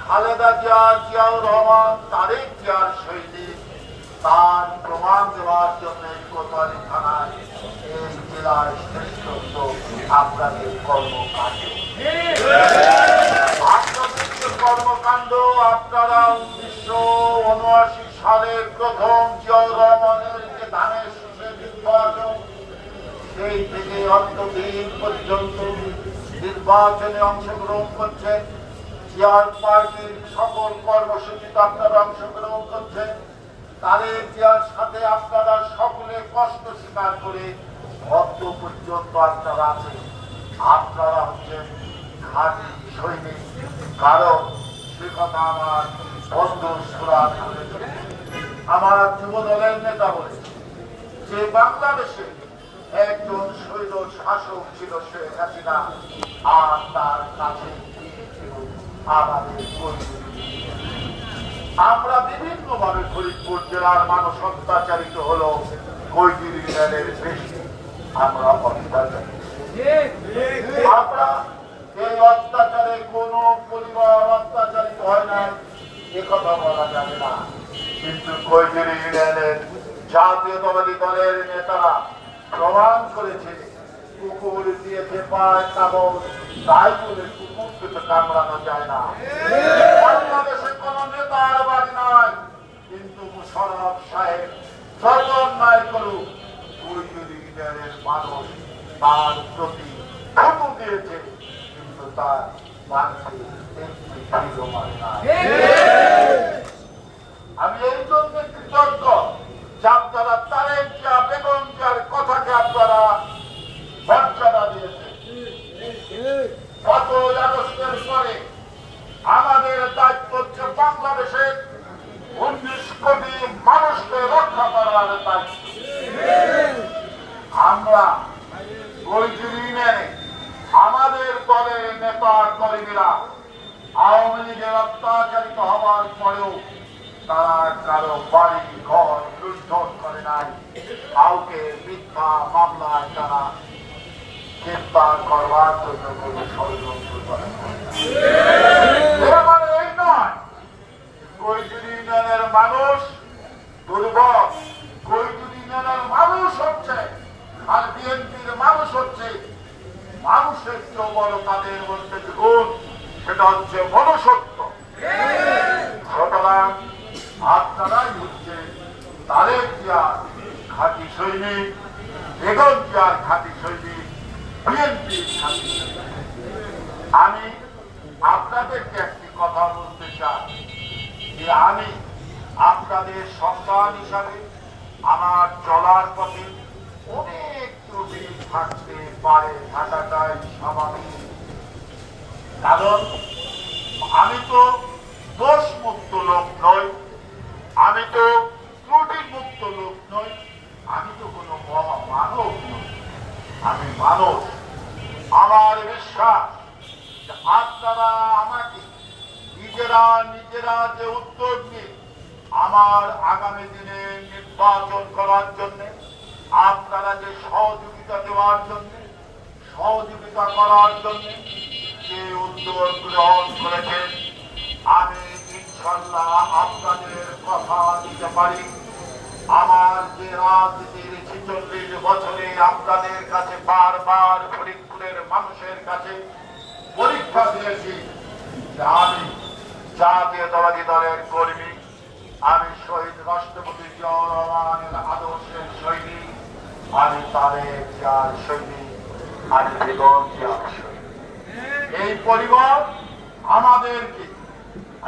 খালেদা জিয়া, জিয়াউর রহমান, তারেক জিয়ার শহীদ তার প্রমাণ দেওয়ার জন্য কোতোয়ালি থানায় এই জেলার শ্রেষ্ঠত্ব আপনাদের কর্মকাণ্ড। আপনাদের যে কর্মকাণ্ড, আপনারা 1979 সালে প্রথম জিয়াউর রহমানের যে ধানের শীষের নির্বাচন, সেই থেকে অন্তদিন পর্যন্ত নির্বাচনে অংশগ্রহণ করছেন, জিয়ার পার্টির সকল কর্মসূচিতে আপনারা অংশগ্রহণ করছেন, তারেক জিয়ার সাথে আপনারা সকলে কষ্ট স্বীকার করে অন্ত পর্যন্ত আপনারা আছেন। আপনারা হচ্ছেন খাঁটি সৈনিক, কারণ সে কথা আমার বন্ধু সুরাজ করেছে, আমার যুব দলের নেতা বলেছে যে বাংলাদেশে একজন শৈল শাসক ছিল শেখ হাসিনা, আর তার কাছে ছিল আমাদের পরিচিত। আমরা বিভিন্ন ভাবে ফরিদপুর জেলার মানুষ অত্যাচারিত হলো, কৈদির ইউনিয়নের বেশি আমরা অত্যাচারিত। আমরা এই অত্যাচারে কোন পরিবার অত্যাচারিত হয় না এ কথা বলা যাবে না, কিন্তু কৈদির ইউনিয়নের জাতীয়তাবাদী দলের নেতারা প্রমাণ করেছে কুকুর দিয়েছে পায় কাগজ, তাই বলে কুকুরকে তো কামড়ানো যায় না। বাংলাদেশে কোন নেতার বাড়ি নাই, কিন্তু মুশাররফ সাহেব যত অন্যায় করুক, কৈদির ইউনিয়নের মানুষ তার প্রতি থুতু দিয়েছে, কিন্তু তার মানছে একটি তীরও মারে নাই। আমি এই জন্য কৃতজ্ঞ যে আপনারা তারেক জিয়া, বেগম জিয়ার কথাকে আপনারা মর্যাদা দিয়েছেন। 5 আগস্টের পরে আমাদের দায়িত্ব হচ্ছে বাংলাদেশের 19 কোটি মানুষকে রক্ষা করার দায়িত্ব। আমরা কৈদির ইউনিয়নে আমাদের দলের নেতা কর্মীরা আওয়ামী লীগের অত্যাচারিত হওয়ার পরেও তারা কারো বাড়ি ঘর লুণ্ঠন করে নাই, কাউকে মিথ্যা মামলায় তারা গ্রেফতার করবার জন্য কোনো ষড়যন্ত্র করে মানে এই নয় কৈদির ইউনিয়নের মানুষ দুর্বল, কৈদির ইউনিয়নের মানুষ হচ্ছে আর বিএনপির মানুষ হচ্ছে মানুষের চেয়ে বড় তাদের মধ্যে গুণ, সেটা হচ্ছে মনুষ্যত্ব। সুতরাং আপনারাই হচ্ছে তারেক জিয়ার খাঁটি সৈনিক, বেগম জিয়ার খাঁটি সৈনিক, বিএনপির খাঁটি সৈনিক। আমি আপনাদেরকে একটি কথা বলতে চাই যে আমি আপনাদের সন্তান হিসাবে আমার চলার পথে অনেক ত্রুটি থাকতে পারে, থাকাটাই স্বাভাবিক, কারণ আমি তো দোষ মুক্ত লোক নই, আমি তো ত্রুটি মুক্ত লোক নই, আমি তো কোনো মহামানব নই, আমি মানুষ। আমার বিশ্বাস যে আপনারা আমাকে নিজেরা যে উদ্যোগ নিয়ে আমার আগামী দিনে নির্বাচন করার জন্য, আপনারা যে সহযোগিতা দেওয়ার জন্য, সহযোগিতা করার জন্য যে উদ্যোগ গ্রহণ করেছেন, আমি ইনশাল্লাহ আপনাদের কথা দিতে পারি। আমার যে রাজনীতির 46 বছরে আপনাদের কাছে বারবার ফরিদপুরের মানুষের কাছে পরীক্ষা দিয়েছি যে আমি জাতীয়তাবাদী দলের কর্মী, আমি শহীদ রাষ্ট্রপতি জিয়াউর রহমানের আদর্শের সৈনিক, আমি তারেক জিয়ার সৈনিক, আমি বেগম জিয়ার সৈনিক। এই পরিবার আমাদেরকে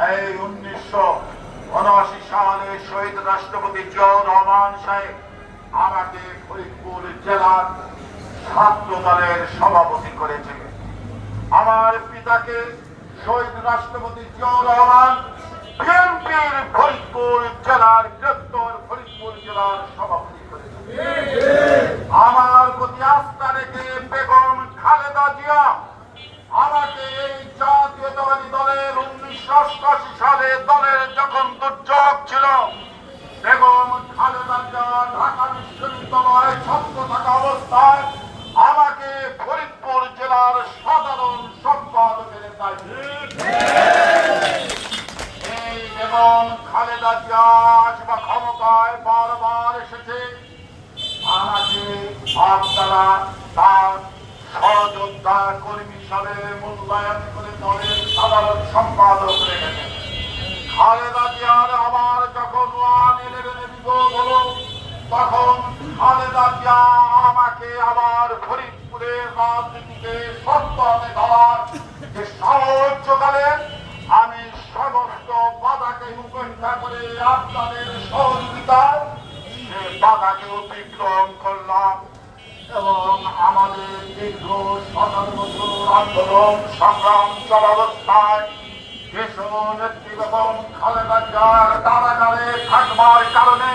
এই 1979 সালে শহীদ রাষ্ট্রপতি জিয়াউর রহমান সাহেব আমাকে ফরিদপুর জেলার ছাত্র দলের সভাপতি করেছিলেন। আমার পিতাকে শহীদ রাষ্ট্রপতি জিয়াউর রহমান বিএনপির ফরিদপুর জেলার বৃহত্তর ফরিদপুর জেলার সভাপতি করেছিলেন। আমার প্রতি আস্থা রেখে বেগম খালেদা জিয়া আমাকে এই জাতীয়তাবাদী দলের 1988 সালে দলের যখন দুর্যোগ ছিল, বেগম খালেদা জিয়া ঢাকা বিশ্ববিদ্যালয়ে ছাত্র থাকা অবস্থায় আমাকে ফরিদপুর জেলার সাধারণ সম্পাদকের দায়িত্ব খালেদা জিয়া বা ক্ষমতায় বারবার এসেছে, আমাকে আপনারা তার সহযোদ্ধা কর্মী হিসাবে মূল্যায়ন করে দলের সাধারণ সম্পাদক রেখেছেন। খালেদা জিয়ার আবার যখন 1/11 বিপ্লব হলো, তখন খালেদা জিয়া আমাকে আবার ফরিদপুরের রাজনীতিকে শক্ত হাতে ধরার যে সাহস জোগালেন, আমি সমস্ত বাধাকে উপেক্ষা করে আপনাদের সহযোগিতায় সে বাধাকে অতিক্রম করলাম এবং আমাদের দীর্ঘ 17 বছর আন্দোলন সংগ্রাম চলাবস্থায় দেশনেত্রী বেগম খালেদা জিয়ার কারাগারে থাকবার কারণে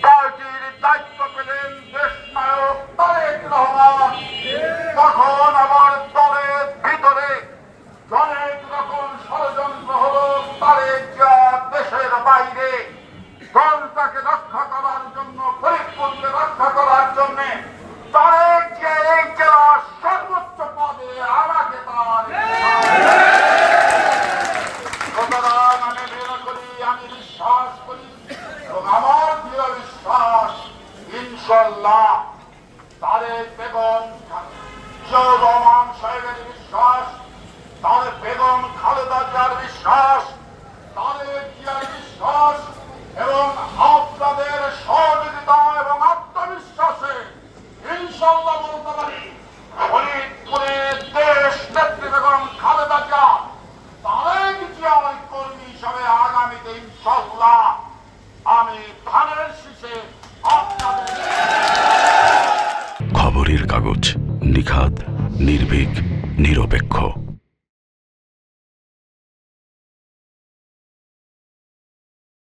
পার্টির দায়িত্ব পেলেন দেশনায়ক তারেক রহমান। তখন আবার দলের ভিতরে অনেক রকম ষড়যন্ত্র হলো। তারেক জিয়া দেশের বাইরে দলটাকে রক্ষা করার জন্য, ফরিদপুরকে রক্ষা করার জন্য তারেক জিয়া এই জেলার সর্বোচ্চ পদে আমাকে তার সুতরাং আমি মনে করি, আমি বিশ্বাস করি এবং আমার দৃঢ় বিশ্বাস, ইনশাল্লাহ তারেক বেগম জিয়াউর রহমান সাহেবের বিশ্বাস, তারেক বেগম খালেদা জিয়ার বিশ্বাস, তারেক জিয়ার বিশ্বাস এবং আপনাদের সহযোগিতা এবং আত্মবিশ্বাসে ইনশাল্লাহ বলতে পারি, ফরিদপুরে দেশ নেত্রী বেগম খালেদা জিয়া তারেক জিয়ার কর্মী হিসাবে আগামীতে ইনশাল্লাহ আমি ধানের শীষে আপনাদের। খবরের কাগজ, নিখাত, নির্ভীক, নিরপেক্ষ।